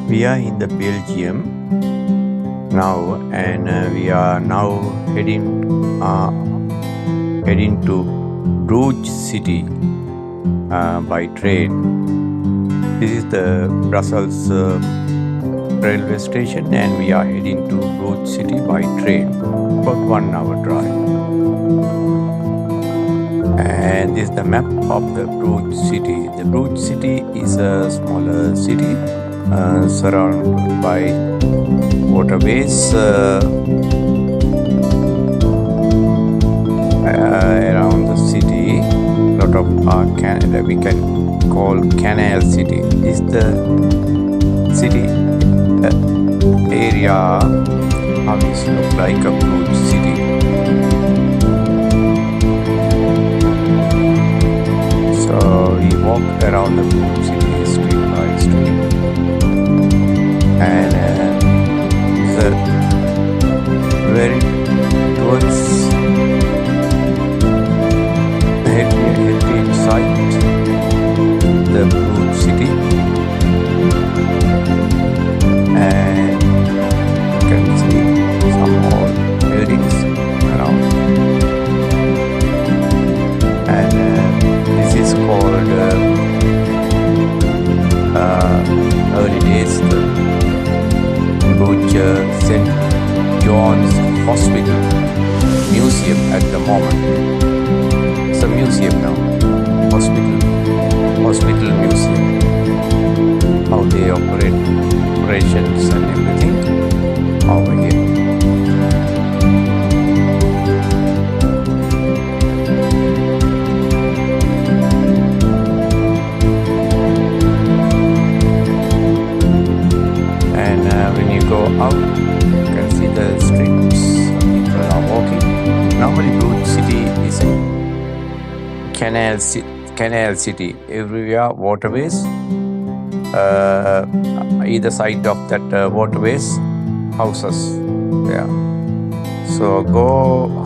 We are in the Belgium now, and we are now heading to Bruge City by train. This is the Brussels railway station, and we are heading to Bruge City by train. About 1 hour drive. And this is the map of the Bruge City. The Bruge City is a smaller city surrounded by waterways around the city. A lot of Canada we can call Canal City. This is the city area. How this look like a Bruge City. So we walk around the Bruge City street by street, and it's a very towards heritage site, the Bruge City, and you can see some more buildings around, and this is called early days the Bruge St. John's Hospital Museum at the moment. It's a museum now, hospital museum. How they operate operations and everything over here. When you go out, you can see the streets. People are walking. Normally, Bruge City is a canal city. Everywhere waterways. Either side of that waterways, houses. Yeah. So go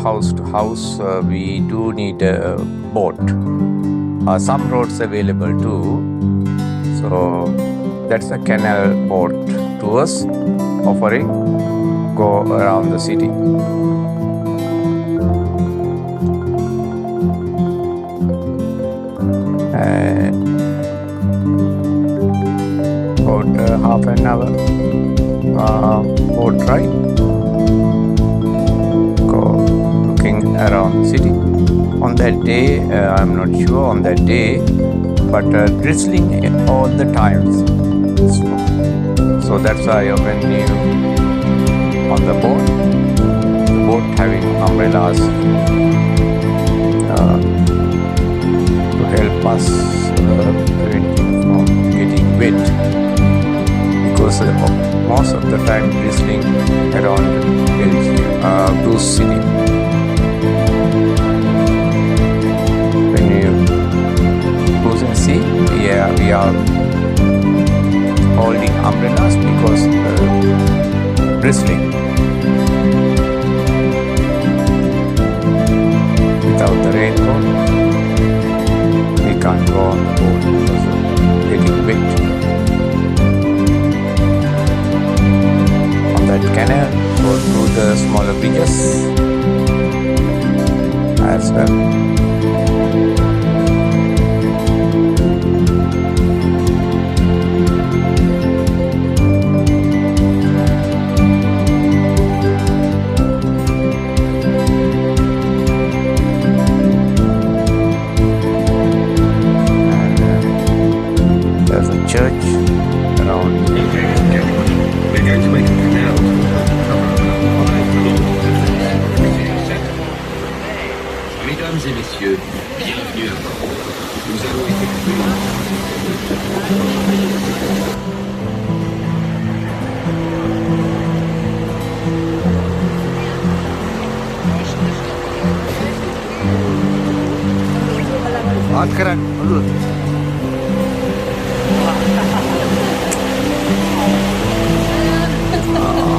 house to house. We do need a boat. Some roads available too. So that's a canal boat tours offering go around the city. About half an hour boat ride. Go looking around the city. On that day, I'm not sure on that day, but drizzling all the times. So that's why when you on the boat having umbrellas to help us preventing from getting wet, because most of the time drizzling around Bruge City. When you cruise and see, yeah, we are holding umbrellas because drizzling. Without the raincoat, we can't go on the boat because of getting wet. On that canal, go through the smaller bridges as well. There's a church around. We're going to make a canal. Mesdames et messieurs, bienvenue à bord. Nous allons effectuer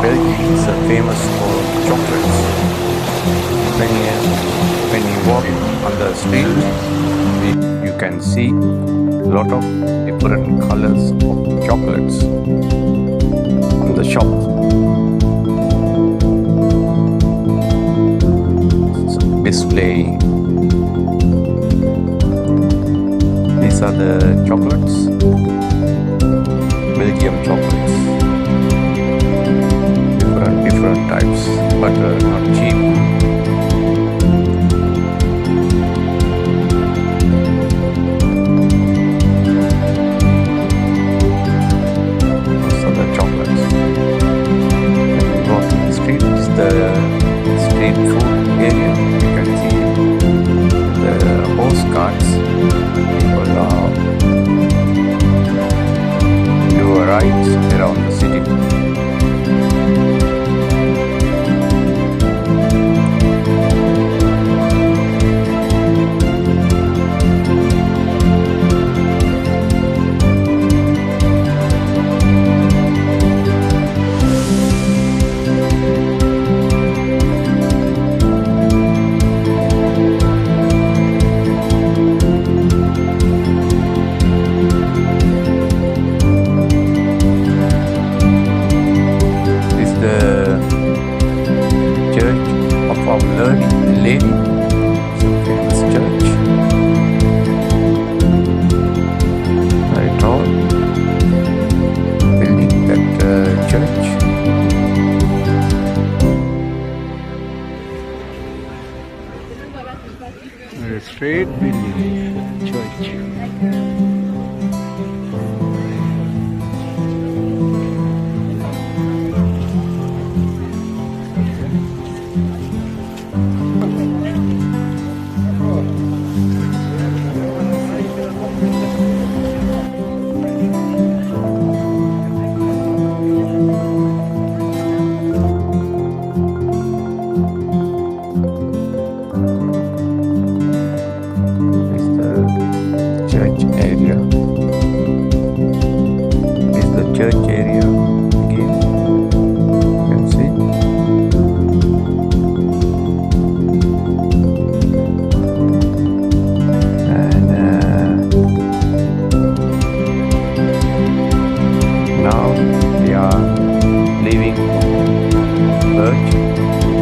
Belgium is famous for chocolates. When you walk on the street, you can see a lot of different colors of chocolates. shop. So display. These are the chocolates, Belgium chocolates, different types, but not cheap. These are the chocolates. When we go to the street, this is the street food area. You can see the postcards. People do a ride around the city. A straight building, church.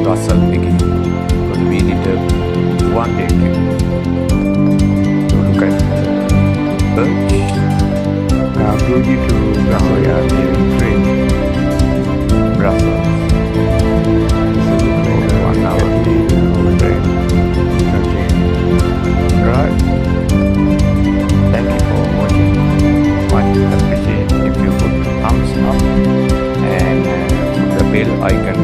Brussels again, because we need a one-day trip to look at Bruge. Bruge to Brussels. Yeah, train. Brussels. So 1 hour train. Okay. Right. Thank you for watching. Much appreciate if you put thumbs up and put the bell icon